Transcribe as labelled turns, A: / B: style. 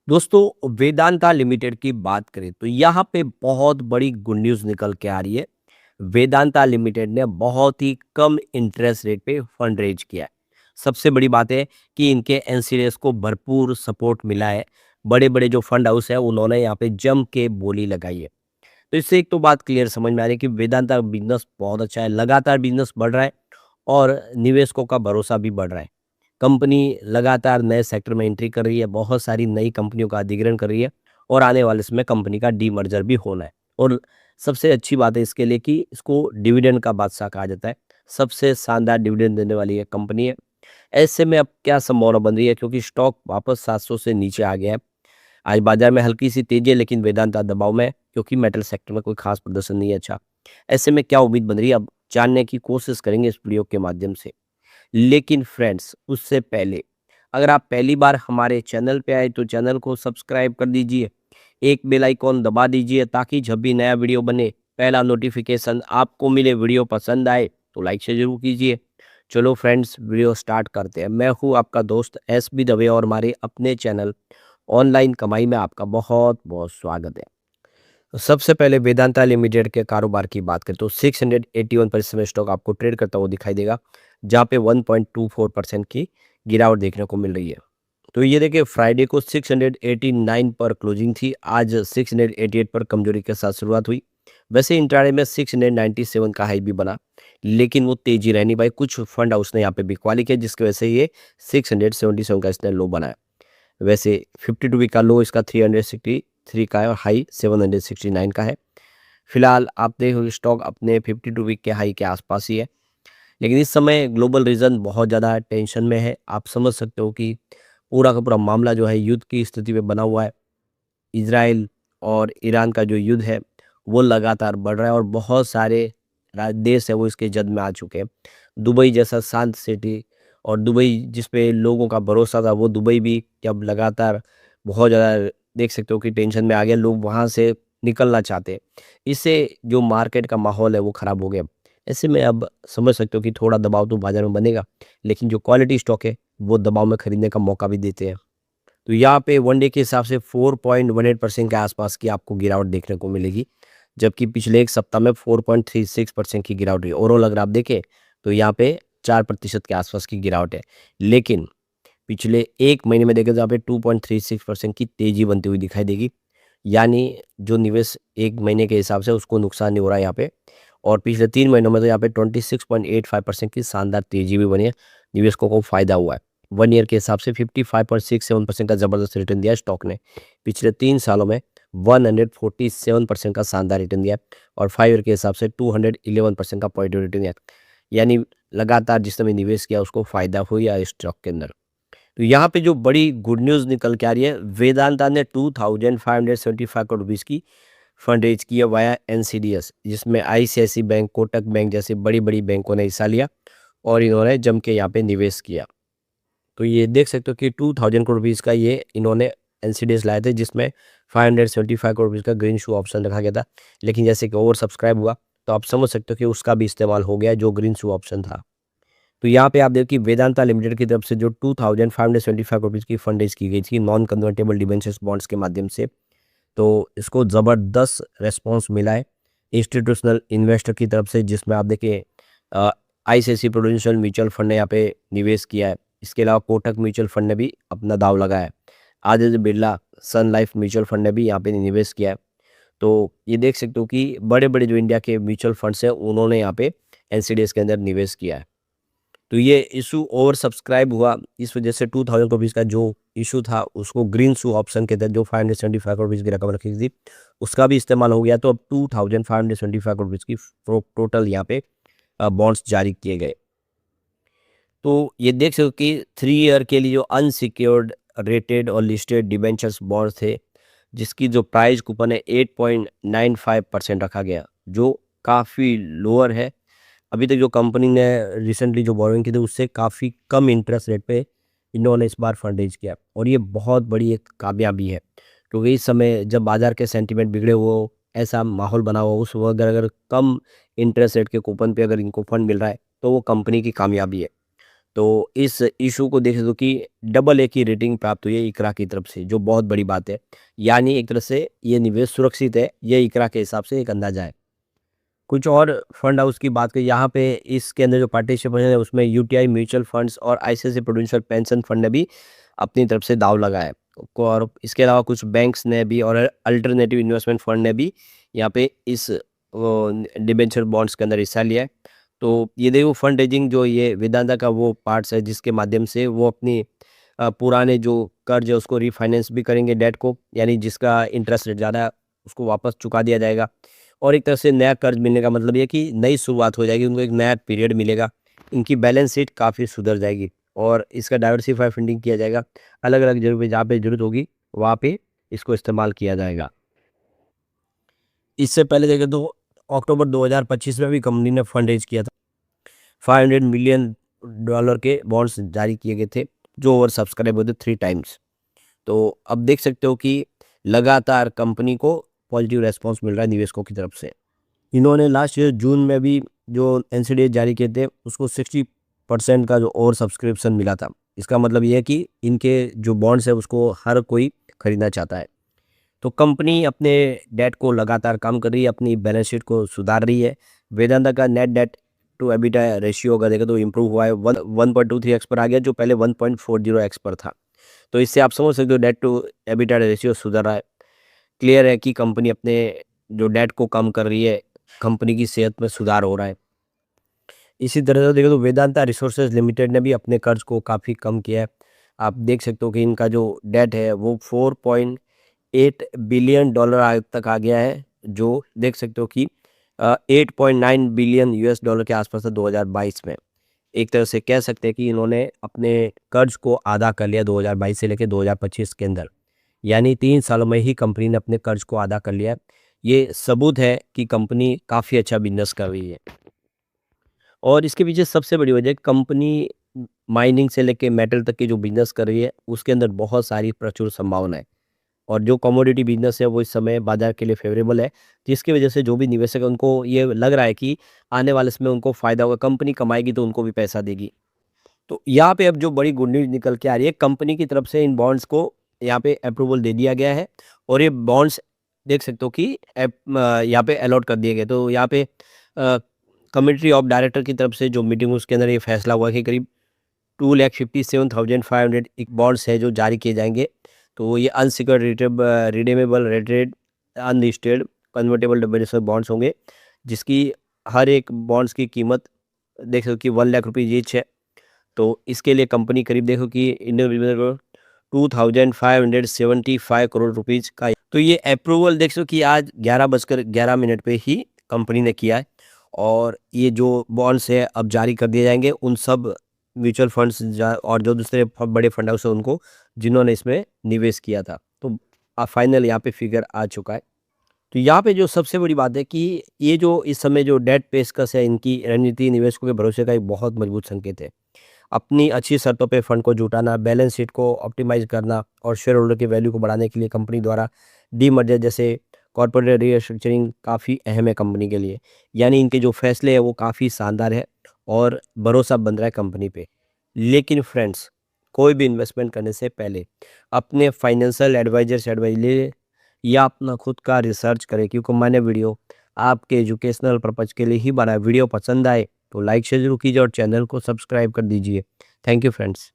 A: दोस्तों वेदांता लिमिटेड की बात करें तो यहाँ पे बहुत बड़ी गुड न्यूज़ निकल के आ रही है। वेदांता लिमिटेड ने बहुत ही कम इंटरेस्ट रेट पे फंड रेज किया है। सबसे बड़ी बात है कि इनके एनसीडीएस को भरपूर सपोर्ट मिला है। बड़े बड़े जो फंड हाउस है उन्होंने यहाँ पे जम के बोली लगाई है। तो इससे एक तो बात क्लियर समझ में आ रही है कि वेदांता बिजनेस बहुत अच्छा है, लगातार बिजनेस बढ़ रहा है और निवेशकों का भरोसा भी बढ़ रहा है। कंपनी लगातार नए सेक्टर में एंट्री कर रही है, बहुत सारी नई कंपनियों का अधिग्रहण कर रही है और आने वाले समय कंपनी का डीमर्जर भी होना है। और सबसे अच्छी बात है इसके लिए कि इसको डिविडेंड का बादशाह कहा जाता है। सबसे शानदार डिविडेंड देने वाली ये कंपनी है। ऐसे में अब क्या संभावना बन रही है क्योंकि स्टॉक वापस 700 से नीचे आ गया है। आज बाजार में हल्की सी तेजी है लेकिन वेदांता दबाव में है क्योंकि मेटल सेक्टर में कोई खास प्रदर्शन नहीं है अच्छा। ऐसे में क्या उम्मीद बन रही है अब जानने की कोशिश करेंगे इस वीडियो के माध्यम से। लेकिन फ्रेंड्स उससे पहले अगर आप पहली बार हमारे चैनल पे आए तो चैनल को सब्सक्राइब कर दीजिए, एक बेल आइकॉन दबा दीजिए ताकि जब भी नया वीडियो बने पहला नोटिफिकेशन आपको मिले। वीडियो पसंद आए तो लाइक से जरूर कीजिए। चलो फ्रेंड्स वीडियो स्टार्ट करते हैं। मैं हूँ आपका दोस्त एस बी दवे और हमारे अपने चैनल ऑनलाइन कमाई में आपका बहुत बहुत स्वागत है। तो सबसे पहले वेदांता लिमिटेड के कारोबार की बात करें तो 681 पर इस समय स्टॉक आपको ट्रेड करता हुआ दिखाई देगा, जहाँ पे 1.24% की गिरावट देखने को मिल रही है। तो ये देखिए फ्राइडे को 689 पर क्लोजिंग थी, आज 688 पर कमजोरी के साथ शुरुआत हुई। वैसे इंट्राडे में 697 का हाई भी बना, लेकिन वो तेजी रहनी भाई कुछ फंड हाउस ने यहाँ पे बिकवाली किया जिसकी वजह से ये 677 का इसने लो बनाया। वैसे 52 वीक का लो इसका 363 का है और हाई 769 का है। फिलहाल आप देखो स्टॉक अपने 52 वीक के हाई के आसपास ही है। लेकिन इस समय ग्लोबल रीजन बहुत ज़्यादा टेंशन में है। आप समझ सकते हो कि पूरा का पूरा मामला जो है युद्ध की स्थिति में बना हुआ है। इजराइल और ईरान का जो युद्ध है वो लगातार बढ़ रहा है और बहुत सारे देश है वो इसके जद में आ चुके हैं। दुबई जैसा शांत सिटी और दुबई जिस पे लोगों का भरोसा था वो दुबई भी अब लगातार बहुत ज़्यादा देख सकते हो कि टेंशन में आ गया। लोग वहाँ से निकलना चाहते हैं। इससे जो मार्केट का माहौल है वो ख़राब हो गया। ऐसे में अब समझ सकते हो कि थोड़ा दबाव तो बाजार में बनेगा, लेकिन जो क्वालिटी स्टॉक है वो दबाव में खरीदने का मौका भी देते हैं। तो यहाँ पे वन डे के हिसाब से 4.18% के आसपास की आपको गिरावट देखने को मिलेगी, जबकि पिछले एक सप्ताह में 4.36% की गिरावट हुई। ओवरऑल अगर आप देखें तो यहाँ पे 4% के आसपास की गिरावट है। लेकिन पिछले एक महीने में देखें तो यहाँ पे 2.36% की तेजी बनती हुई दिखाई देगी। यानी जो निवेश एक महीने के हिसाब से उसको नुकसान नहीं हो रहा है यहाँ पे। और पिछले 3 महीनों में तो यहाँ पे 26.85% की शानदार तेजी भी बनी है। निवेशकों को फायदा हुआ है। 1 ईयर के हिसाब से 55.67% का ज़बरदस्त रिटर्न दिया है स्टॉक ने। पिछले 3 सालों में 147% का शानदार रिटर्न दिया है और 5 ईयर के हिसाब से 211% का पॉजिटिव रिटर्न दिया है। यानी लगातार जिस समय निवेश किया उसको फायदा हुआ है स्टॉक के अंदर। तो यहाँ पे जो बड़ी गुड न्यूज़ निकल के आ रही है, वेदांता ने 2575 करोड़ रुपीज़ की फंड रेज की है वाया एनसीडीएस, जिसमें आईसीआईसी बैंक, कोटक बैंक जैसे बड़ी-बड़ी बैंकों ने हिस्सा लिया और इन्होंने जम के यहाँ पे निवेश किया। तो ये देख सकते हो कि 2000 करोड़ रुपीज़ का ये इन्होंने एनसीडीएस लाए थे, जिसमें 575 करोड़ रुपीज़ का ग्रीन शू ऑप्शन रखा गया था। लेकिन जैसे कि ओवर सब्सक्राइब हुआ, तो आप समझ सकते हो कि उसका भी इस्तेमाल हो गया जो ग्रीन शू ऑप्शन था। तो यहाँ पे आप देखिए कि वेदांता लिमिटेड की तरफ से जो 2575 रुपीज़ की फंड रेज़ की गई थी नॉन कन्वर्टेबल डिबेंचर्स बॉन्ड्स के माध्यम से, तो इसको ज़बरदस्त रिस्पॉन्स मिला है इंस्टीट्यूशनल इन्वेस्टर की तरफ से, जिसमें आप देखिए आईसीआईसीआई प्रूडेंशियल म्यूचुअल फंड ने यहाँ पे निवेश किया है। इसके अलावा कोटक म्यूचुअल फंड ने भी अपना दाँव लगाया है। आदित्य बिरला सन लाइफ म्यूचुअल फंड ने भी यहाँ पे निवेश किया है। तो ये देख सकते हो कि बड़े-बड़े जो इंडिया के म्यूचुअल फंड्स हैं उन्होंने यहाँ पे एनसीडीएस के अंदर निवेश किया है। तो ये इशू ओवर सब्सक्राइब हुआ, इस वजह से 2000 रुपीज़ का जो इशू था उसको ग्रीन शू ऑप्शन के तहत जो 575 रुपीज़ की रकम रखी थी उसका भी इस्तेमाल हो गया। तो अब 2575 रुपीज़ की टोटल यहाँ पे बॉन्ड्स जारी किए गए। तो ये देख सकते हो कि 3 ईयर के लिए जो अनसिक्योर्ड रेटेड और लिस्टेड डिबेंचर्स बॉन्ड्स थे, जिसकी जो प्राइस कूपन है 8.95% रखा गया, जो काफ़ी लोअर है। अभी तक जो कंपनी ने रिसेंटली जो बोरोइंग की थी उससे काफ़ी कम इंटरेस्ट रेट पे इन्होंने इस बार फंड रेज किया और ये बहुत बड़ी एक कामयाबी है, क्योंकि इस समय जब बाजार के सेंटीमेंट बिगड़े हो, ऐसा माहौल बना हुआ उस वक्त अगर कम इंटरेस्ट रेट के कूपन पे अगर इनको फंड मिल रहा है तो वो कंपनी की कामयाबी है। तो इस इशू को देखें तो कि डबल ए की रेटिंग प्राप्त हुई है इकरा की तरफ से, जो बहुत बड़ी बात है। यानी एक तरह से ये निवेश सुरक्षित है, ये इकरा के हिसाब से एक अंदाजा है। कुछ और फंड हाउस की बात करें यहाँ पे, इसके अंदर जो पार्टिसिपेशन है उसमें यूटीआई म्यूचुअल फंड्स और आईसीआईसीआई प्रूडेंशियल पेंशन फंड ने भी अपनी तरफ से दाव लगाया है। और इसके अलावा कुछ बैंक्स ने भी और अल्टरनेटिव इन्वेस्टमेंट फंड ने भी यहाँ पे इस डिबेंचर बॉन्ड्स के अंदर हिस्सा लिया है। तो ये देखो फंड रेजिंग जो ये वेदांता का वो पार्ट्स है जिसके माध्यम से वो अपनी पुराने जो कर्ज है उसको रिफाइनेंस भी करेंगे, डेट को, यानी जिसका इंटरेस्ट रेट ज़्यादा है उसको वापस चुका दिया जाएगा। और एक तरह से नया कर्ज मिलने का मतलब ये है कि नई शुरुआत हो जाएगी, उनको एक नया पीरियड मिलेगा, इनकी बैलेंस शीट काफ़ी सुधर जाएगी और इसका डाइवर्सिफाई फंडिंग किया जाएगा। अलग अलग जगह पे जहाँ पे ज़रूरत होगी वहाँ पे इसको इस्तेमाल किया जाएगा। इससे पहले देखें तो अक्टूबर 2025 में भी कंपनी ने फंड रेज किया था। $500 मिलियन के बॉन्ड्स जारी किए गए थे जो ओवर सब्सक्राइब होते 3 टाइम्स। तो अब देख सकते हो कि लगातार कंपनी को पॉजिटिव रेस्पॉन्स मिल रहा है निवेशकों की तरफ से। इन्होंने लास्ट ईयर जून में भी जो एनसीडीए जारी किए थे उसको 60% का जो ओवर सब्सक्रिप्शन मिला था। इसका मतलब ये है कि इनके जो बॉन्ड्स है उसको हर कोई खरीदना चाहता है। तो कंपनी अपने डेट को लगातार कम कर रही है, अपनी बैलेंस शीट को सुधार रही है। वेदांता का net debt to EBITDA ratio अगर देखें तो इम्प्रूव हुआ है, 1.23x पर आ गया जो पहले 1.40x पर था। तो इससे आप समझ सकते हो डेट टू एबिटा रेशियो सुधर रहा है। क्लियर है कि कंपनी अपने जो डेट को कम कर रही है, कंपनी की सेहत में सुधार हो रहा है। इसी तरह से देखो तो वेदांता रिसोर्सेज लिमिटेड ने भी अपने कर्ज को काफ़ी कम किया है। आप देख सकते हो कि इनका जो डेट है वो $4.8 बिलियन आज तक आ गया है, जो देख सकते हो कि 8.9 बिलियन यूएस डॉलर के आसपास था 2022 में। एक तरह से कह सकते हैं कि इन्होंने अपने कर्ज को आधा कर लिया 2022 से लेकर 2025 के अंदर, यानी 3 सालों में ही कंपनी ने अपने कर्ज को आधा कर लिया है। ये सबूत है कि कंपनी काफ़ी अच्छा बिजनेस कर रही है। और इसके पीछे सबसे बड़ी वजह कंपनी माइनिंग से लेके मेटल तक की जो बिजनेस कर रही है उसके अंदर बहुत सारी प्रचुर संभावना है। और जो कमोडिटी बिजनेस है वो इस समय बाजार के लिए फेवरेबल है, जिसकी वजह से जो भी निवेशक है उनको ये लग रहा है कि आने वाले समय उनको फ़ायदा होगा, कंपनी कमाएगी तो उनको भी पैसा देगी। तो यहाँ पे अब जो बड़ी गुड न्यूज़ निकल के आ रही है, कंपनी की तरफ से इन बॉन्ड्स को यहाँ पे अप्रूवल दे दिया गया है और ये बॉन्ड्स देख सकते हो कि यहाँ पे अलॉट कर दिए गए। तो यहाँ पे कमिटी ऑफ डायरेक्टर की तरफ से जो मीटिंग उसके अंदर ये फैसला हुआ कि करीब 2,57,500 एक बॉन्ड्स है जो जारी किए जाएंगे। तो ये unsecured redeemable rated unlisted convertible debenture bonds होंगे, जिसकी हर एक बॉन्ड्स की कीमत देख सकते हो कि 1,00,000 रुपीज़ ईच है। तो इसके लिए कंपनी करीब देखो कि इंडियन रुपीज़ में 2,575 करोड़ रुपीज़ का। तो ये अप्रूवल देख सकते हो कि आज 11:11 पे ही कंपनी ने किया है और ये जो बॉन्ड्स है अब जारी कर दिए जाएंगे उन सब म्यूचुअल फंड्स और जो दूसरे बड़े फंड हाउस है उनको, जिन्होंने इसमें निवेश किया था। तो फाइनल यहाँ पे फिगर आ चुका है। तो यहाँ पे जो सबसे बड़ी बात है कि ये जो इस समय जो डेट पेशकश है इनकी रणनीति निवेशकों के भरोसे का एक बहुत मजबूत संकेत है। अपनी अच्छी शर्तों पे फंड को जुटाना, बैलेंस शीट को ऑप्टिमाइज करना और शेयर होल्डर की वैल्यू को बढ़ाने के लिए कंपनी द्वारा डीमर्जर जैसे कॉर्पोरेट रीस्ट्रक्चरिंग काफ़ी अहम है कंपनी के लिए। यानी इनके जो फैसले हैं वो काफ़ी शानदार है और भरोसा बन रहा है कंपनी पे। लेकिन फ्रेंड्स, कोई भी इन्वेस्टमेंट करने से पहले अपने फाइनेंशियल एडवाइजर से एडवाइस ले या अपना खुद का रिसर्च करें, क्योंकि मैंने वीडियो आपके एजुकेशनल पर्पज़ के लिए ही बनाया। वीडियो पसंद आए तो लाइक शेयर जरूर कीजिए और चैनल को सब्सक्राइब कर दीजिए। Thank you friends.